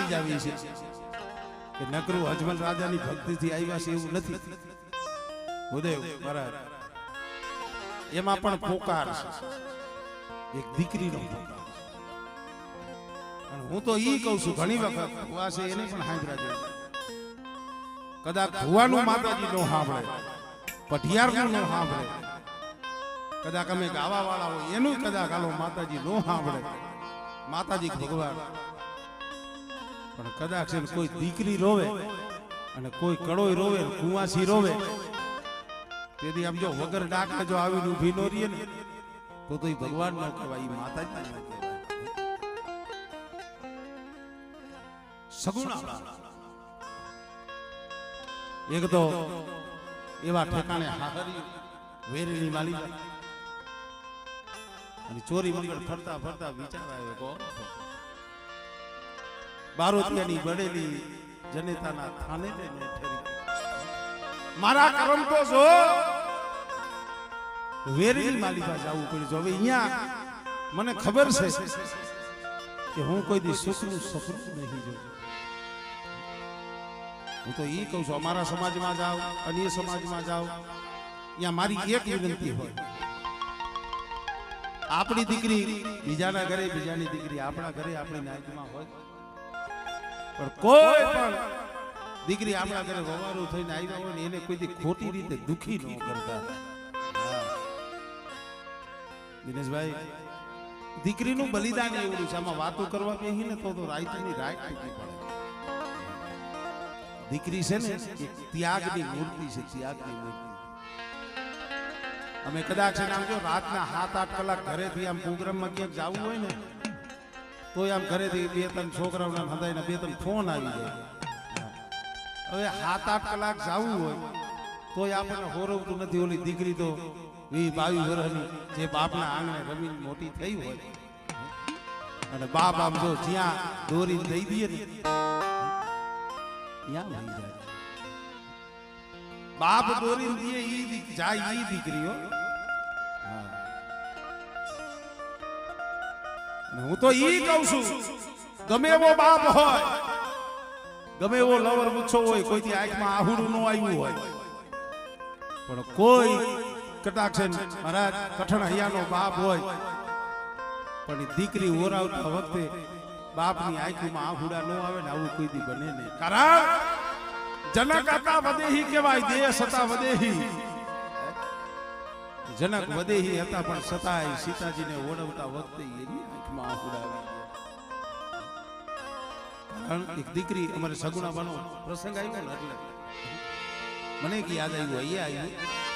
જ આવી છે કે નકરું અજમલ રાજાની ભક્તિથી આવ્યા છે એવું નથી. ભૂદેવ બરાબર એમાં પણ પોકાર છે, એક દીકરીનો પોકાર. અને હું તો ઈ કહું છું ઘણી વખત ભુવા છે એને પણ સાંભળ્યા છે. કદાચ ભુવાનું માતાજી નો સાંભળે, પઢિયારનું નો સાંભળે, કદાચ અમે ગાવા વાળા હોય એનું કદાચ આલો માતાજી નો સાંભળે, માતાજી ભગવાન. પણ કદાચ છે કોઈ દીકરી રોવે અને કોઈ કડોય રોવે, કુંવાસી રોવે, તેથી આમ જો વગર ડાકા જો આવીને ઊભી નો રહીએ ને તો એ ભગવાન ન કહેવાય, એ માતાજી ન કહેવાય. સગુણા એક તો એવા ઠેકાણે હાહરી વેરીની માલી અને ચોરી મંગળ ફરતા ફરતા વિચાર આવ્યો કો બારોતિયાની બળેલી જનેતાના થાને ને ઠેરી મારા કરમ તો જો વેરીની માલી પાસે આવવું પડ્યું. હવે અહીંયા મને ખબર છે કે હું કોઈ દી સુખનું સપનું નહીં જોઉં. હું તો ઈ કહું છું અમારા સમાજમાં જાઓ, અન્ય સમાજમાં જાઓ, અહીંયા મારી એક વિનંતી હોય, આપણી દીકરી બીજાના ઘરે, બીજાની દીકરી આપણા ઘરે, આપણી નાયકમાં હોય, પણ કોઈ પણ દીકરી આપણા ઘરે વવારું થઈને આવ્યા હોય ને એને કોઈ ખોટી રીતે દુખી ન કરતા. દિનેશભાઈ દીકરીનું બલિદાન એવું છે, આમાં વાતો કરવા બેહીને તો રાઈતની રાઈટ તૂટી પડે. દીકરી છે ને એક ત્યાગની મૂર્તિ છે, ત્યાગની મૂર્તિ. અમે કદાચ આમ જો રાતના 7-8 કલાક ઘરેથી આમ પ્રોગ્રામમાં ક્યાંક જવું હોય ને તોય આમ ઘરેથી 2-3 છોકરાઓના હદાયના 2-3 ફોન આવી જાય. હવે 7-8 કલાક જવું હોય તોય આપણને હોરવતું નથી. ઓલી દીકરી તો 20-22 વર્ષની જે બાપના આંગણે રમીને મોટી થઈ હોય અને બાપ આમ જો જ્યાં દોરી દઈ દઈએ ને બાપ દોરી દીએ ઈ જાય ઈ દીકરીઓ. હું તો ઈ કહું છું ગમે એવો બાપ હોય, ગમે એવો લવર મૂછો હોય, કોઈથી આંખમાં આહુડું ન આવ્યું હોય, પણ કોઈ કટાક્ષ મહારાજ કઠણ હૈયાનો બાપ હોય પણ દીકરી ઓરાવતા વખતે બાપની આંખમાં આહુડા ન આવે ને આવું કોઈ દી બને નહીં. કારણ જનક હતા વદેહી કહેવાય, દેશ હતા વદેહી. જનક વદેહી હતા પણ છતાંય સીતાજીને ઓળવતા વખતે એની આંખમાં આહુડા આવી ગયા. કારણ એક દીકરી અમારે સગુણા બનો પ્રસંગ આવ્યો ને એટલે મને કે યાદ આવ્યું, અહીંયા આવ્યું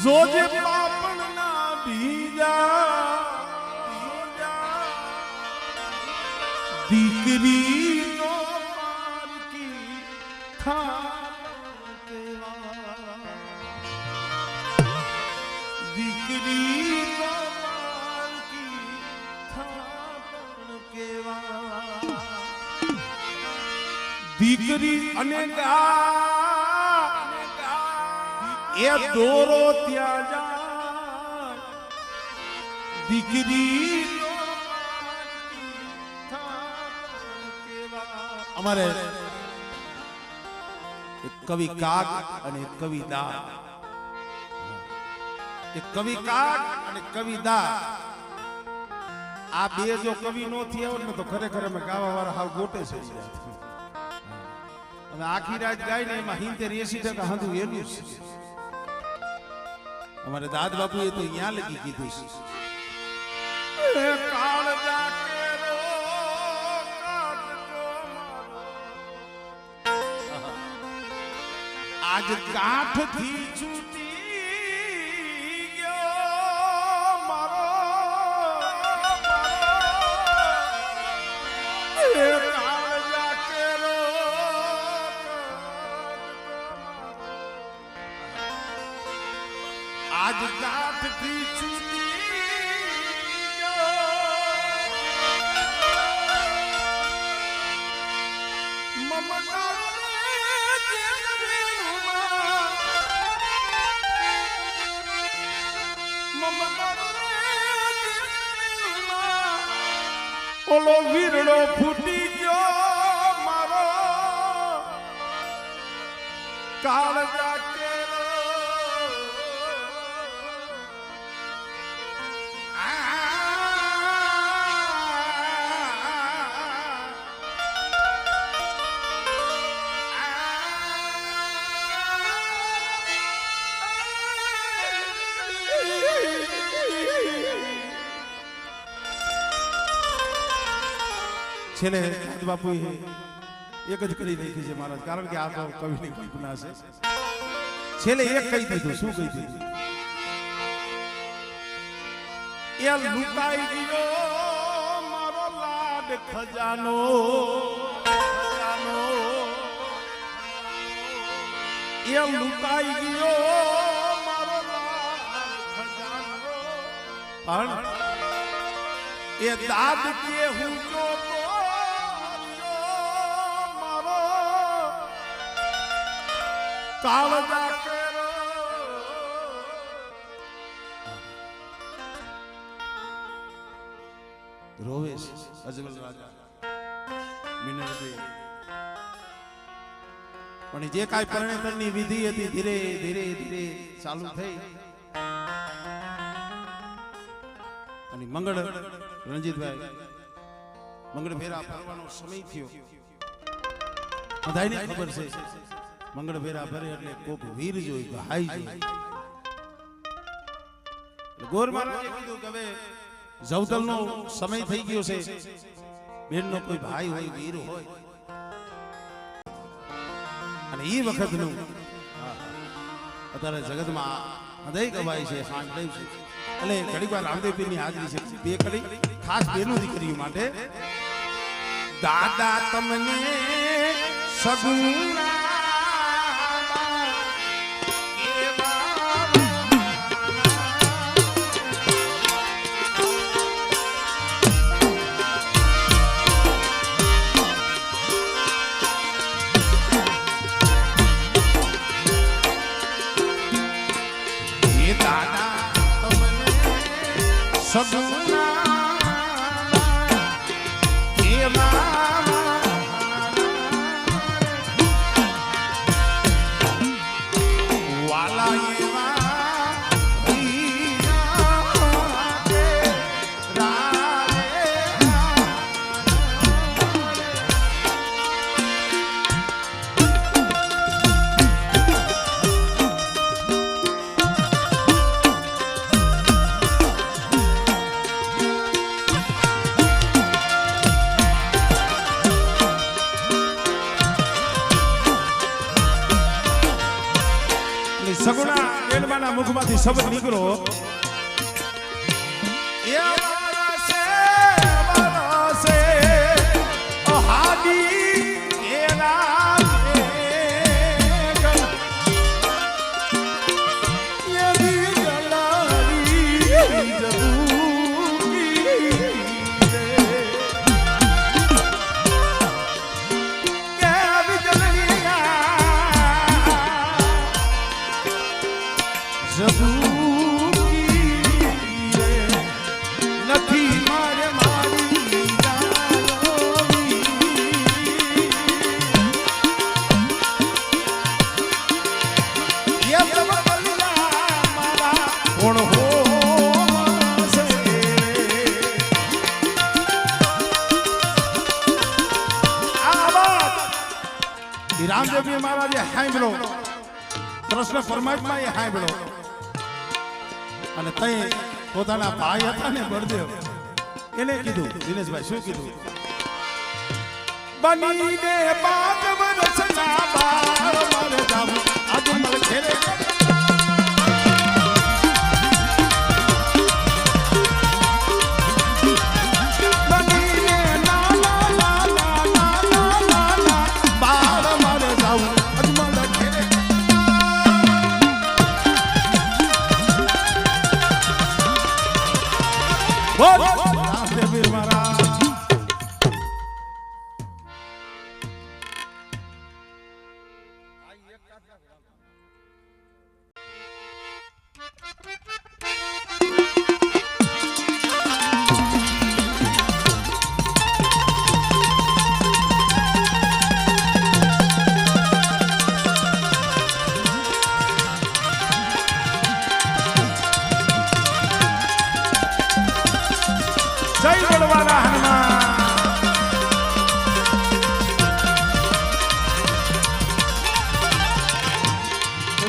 જોજે પાપણના બીજા દીકરી નો મારકી થાપણ કેવા, દીકરી નો મારકી થાપણ કેવા. દીકરી અને એ દોરો ત્યાં જાય, દીકરી અમારે એક કવિ કાગ અને એક કવિ દા, એક કવિ કાગ અને કવિ દા, આ બે જો કવિ નો થયા હોત ને તો ખરેખર અમે ગાવા વાળા હાવ ગોટે છે. અમે આખી રાત ગાય ને એમાં 70-80% હંધું એનું છે. અમારે દાદ બાપુએ તો અહીંયા લગી કીધું છે આજ કાઠથી છૂટી ગયો મારો આજ હાથથી છૂટી ઓલો વીરડો ફૂટી ગયો મારો કાળજા કેરો છેલ્લે બાપુએ એક જ કરી નાખી છે મહારાજ, કારણ કે આ તો કવિની કલ્પના છે. છેલ્લે એક કહી દીધું. શું કહી દીધું? એ લુકાઈ ગયો મારો લાડ ખજાનો, એ લુકાઈ ગયો મારો લાડ ખજાનો, પણ એ દાદ કે હું જોતો મારો કાળજા કેરો. રોવેશ અજમલ રાજા મિનરજી, પણ જે કાંઈ પરણેતરની વિધિ હતી ધીરે ધીરે ધીરે ચાલુ થઈ અને મંગળ રણજીતભાઈ મંગળ ફેરા ફરવાનો સમય થયો. બધાને ખબર છે મંગળ ફેરા ફરે એટલે કોક વીર જોઈ ભાઈ જોઈ. ગોર મહારાજે કીધું કે હવે જવતલનો સમય થઈ ગયો છે, બેનનો કોઈ ભાઈ હોય વીર હોય અને એ વખતનું અત્યારે જગતમાં હૃદય ગવાય છે, સાંભળે છે. એટલે ઘણી વાર રામદેવ પીરની હાજરી છે. બે કડી ખાસ બેનું દીકરીઓ માટે. દાદા તમને સગુણા સગુણા એડમાના મુખમાંથી શબ્દ નીકળો. રામદેવજી મહારાજે હાંભળો, કૃષ્ણ પરમાત્મા એ હાંભળો અને તઈ પોતાના ભાઈ હતા ને બળદેવ એને કીધું. દિનેશભાઈ શું કીધું? બનીને બાદ વરસના બાર મારે જાવું અજમલ ઘેરે બોલ રામદેવ વીર મહારાજ જય બળવાલા હનુમાન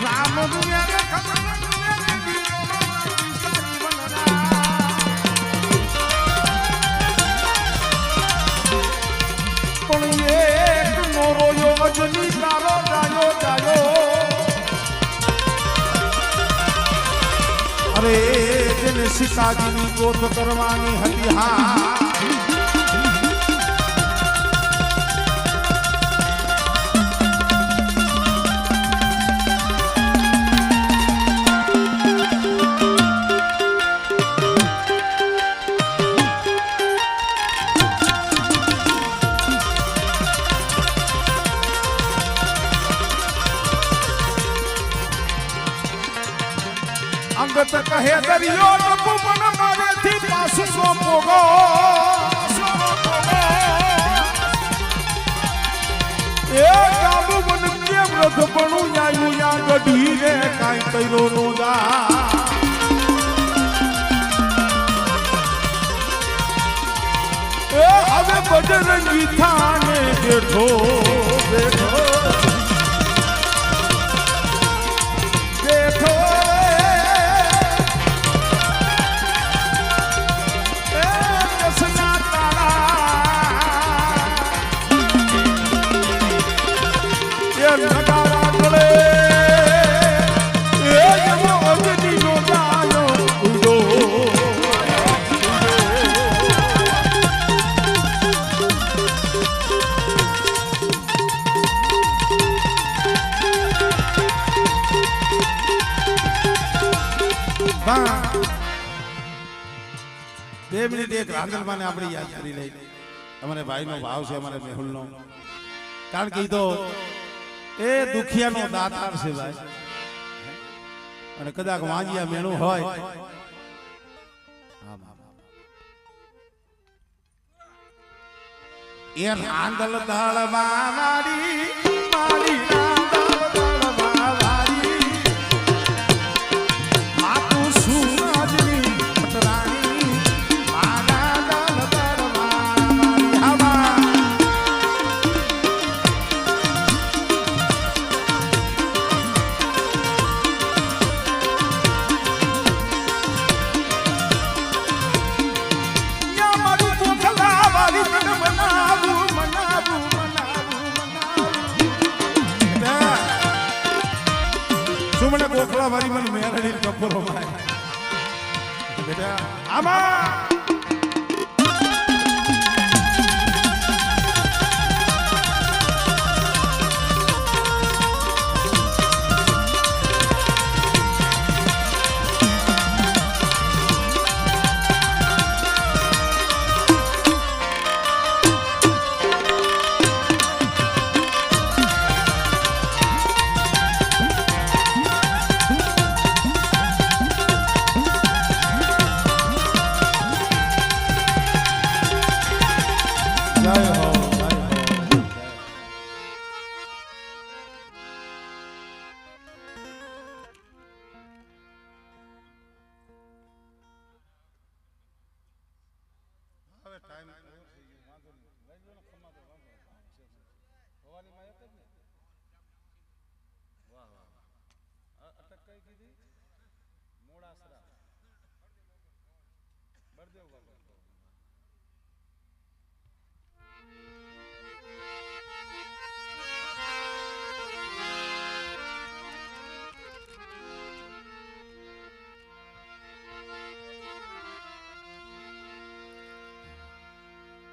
રામ દુનિયા પણ એક નો રોયો અજની તારો જાયો જાયો અરે જેને સીતાજીની ગોત કરવાની હતી હા અંગત કહે દરિયો ટપુ પણ મારેથી પાછું નો પોગો એ ગાબુ મન કેમ રથ પણ આયું યા ગઢી રે કાઈ તૈરો નો દા એ હવે બજરંગી થાને બેઠો બેઠો બેઠો બે મિનિટ એક રાંદલમાને આપણે યાદ કરી લઈ અમારે ભાઈનો ભાવ છે અમારે મેહુલનો કારણ કે તો એ દુખિયાનો દાતાર છે ભાઈ અને કદાચ વાંજિયા મેણું હોય એ રાંદલ દળવા વાળી મારી મને ગોખલા વાળી મને મેરડી કપરો ભાઈ બેટા આમાં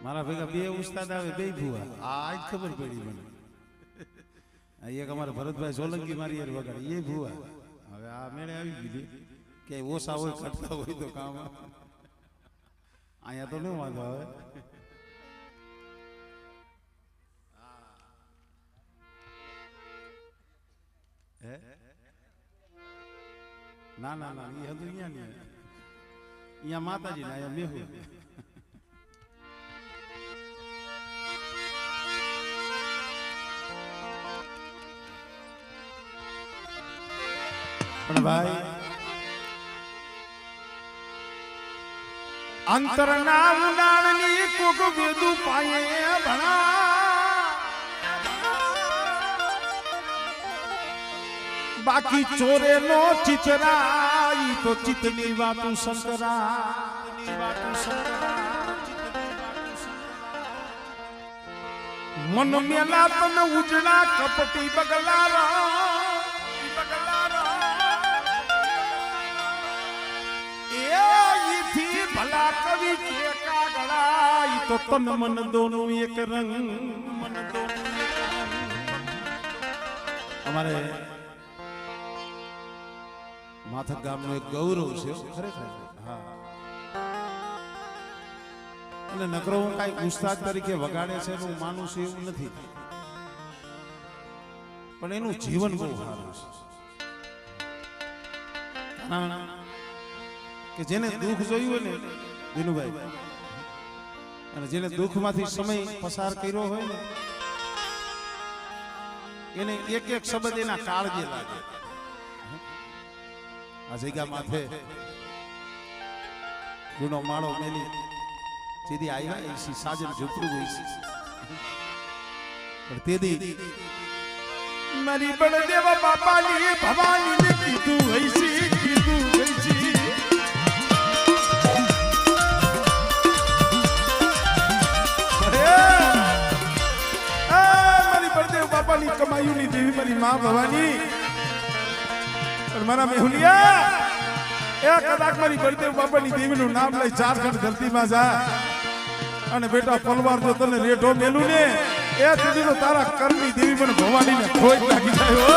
મારા ભેગા બે ઉસ્તાદ આવે બે ભૂવા આજ ખબર પડી મને એક અમારા ભરતભાઈ સોલંકી મારી યાર વગાડી એ ભૂવા હવે આ મેળે આવી ગઈ કે ઓછા હોય કરતા હોય તો કામ અહીંયા તો નહીં વાંધો આવે. ના ના ના, એ હતું અહીંયા નહીં. અહીંયા માતાજી ને અહીંયા મેહુ. પણ ભાઈ અંતરના ઉડાણની કોક વેદુ પાયે ભણા, બાકી ચોરે નો ચિતરા ઈ તો ચિતની વાતું શંકરા. મન મેલા તને ઉજળા કપટી બગલારા, ભલા કવિ કે કાગડા ઈ તો તન મન દોનું એક રંગ. અમારે માથક ગામનો એક ગૌરવ છે ખરેખર. હા, અને નકરો હું કઈ ઉસ્તાદ તરીકે વગાડે છે હું માનું છું એવું નથી, પણ એનું જીવન બહુ સારું છે. કે જેને દુઃખ જોયું હોય ને દિનુભાઈ, અને જેને દુઃખમાંથી સમય પસાર કર્યો હોય ને એને એક એક શબ્દ એના કાળજે લાગે. આ જગ્યા માથે ગુનો માળો મેલી સીધી આવ્યા એસી સાજન ઝૂપડું હોય છે, પણ તેદી મારી બળદેવ બાપાની ભવાની ને કીધું હોય છે, કીધું હોય છે. બાપાની કમાયુની દેવી મારી માં ભવાની, પણ મારા મેહુલિયા એ કદાચ મારી બળદેવ બાપાની દેવીનું નામ લઈ ઝારખંડ ધરતીમાં જા અને બેટા પલવાર જો તને રેઢો મેલું ને એ તેથી તો તારા કર્મની દેવી પણ ભવાનીને ખોટ લાગી જાય.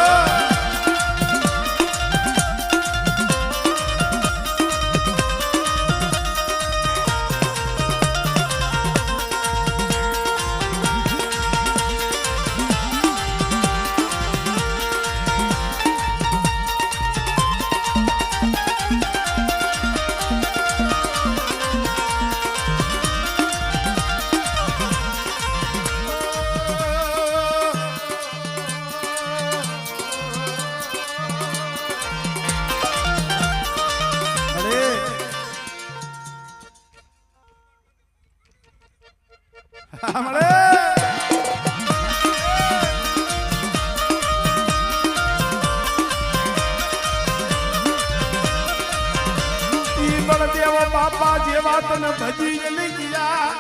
બાપા જેવા તને ભજી લઈ ગયા,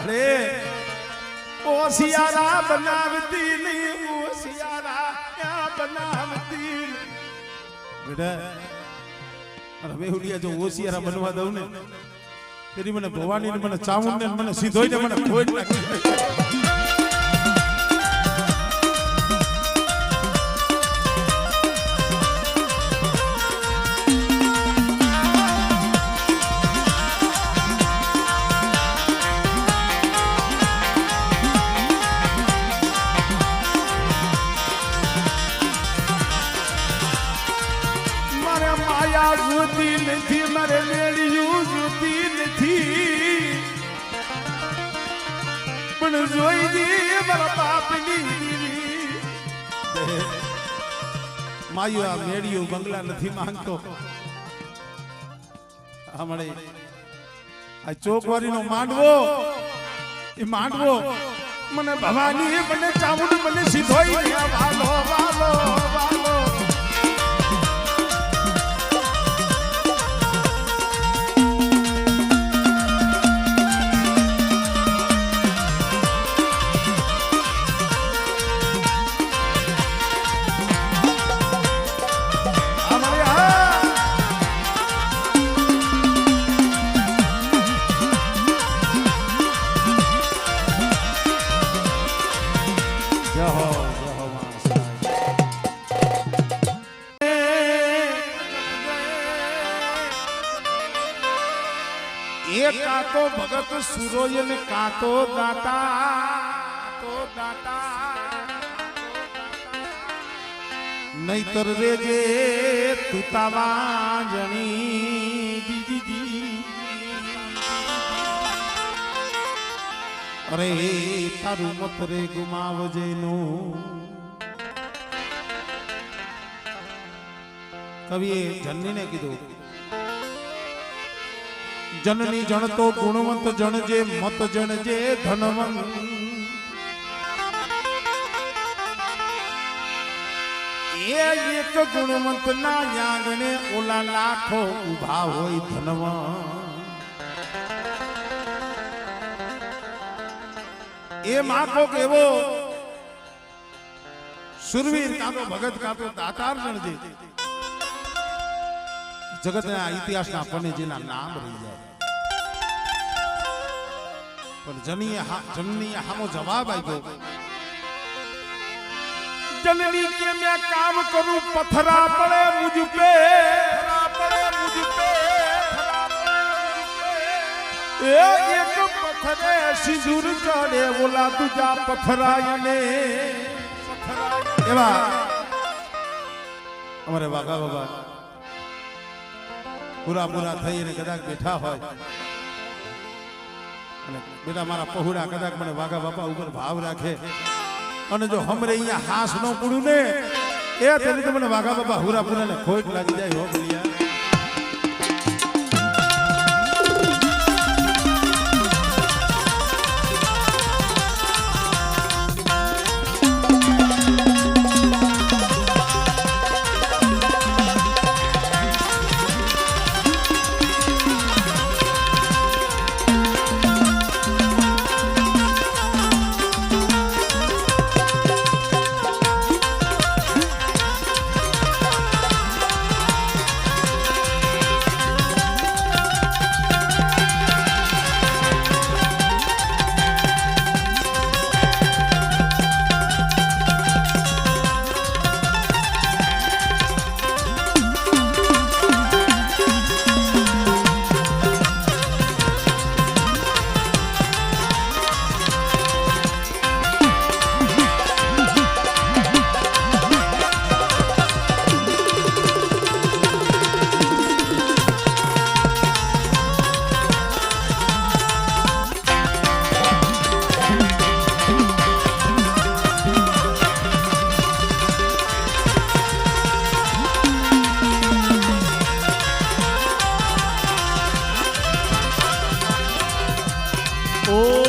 અરે ઓસિયારા બનાવતી નહીં, ઓસિયારા બનાવતી બેટા. અરે મેહુલિયા જો ઓસિયારા બનવા દઉં ને તેરી મને ભવાની ને મને ચામુંડ ને મને સીધોઈ ને મને ખોટ નાખી. જોતી નથી મારે મેળ્યું, જોતી નથી પણ જોઈ દી મારા બાપની માયો. આ મેળ્યું બંગલા નથી માંગતો, હમણે આ ચોકવારીનો માંડવો એ માંડવો મને ભવાની મને ચામુંડ મને સીધોઈ વાલો વાલો વાલો. એ કાતો ભગત સુરોય ને કાતો દાતા નહીતર રેજે તુતાવા જણી દીદી અરે તારું મત રે ગુમાવજે નું કવિએ જનનીને કીધું જનની જણતો ગુણવંત જણજે મત જણજે ધનવંત એક ગુણવંત ના યાગને ઓલા લાખો ઉભા હોય ધનવંત એ માથો કેવો સુરવીર કાતો ભગત કાતો દાતાર જણજે જગતના ઇતિહાસના પન્ને જેના નામ રહી જાય પણ જનની હામો જવાબ આપ્યો जननी के मैं काम करूं पत्थरा पड़े मुझ पे एक पत्थरे सिंदूर चढ़े बोला दूजा पत्थरायने एवा हमारे वागा बाबा पूरा थईने कदाच बैठा होय અને બેટા મારા પહોળા કદાચ મને વાગા બાપા ઉપર ભાવ રાખે અને જો હમરે અહીંયા હાસ નો પૂડું ને એ તેની તો મને વાઘા બાપા હુરાપુરા ને ખોટ લાગી જાય હો બોલિયા Oh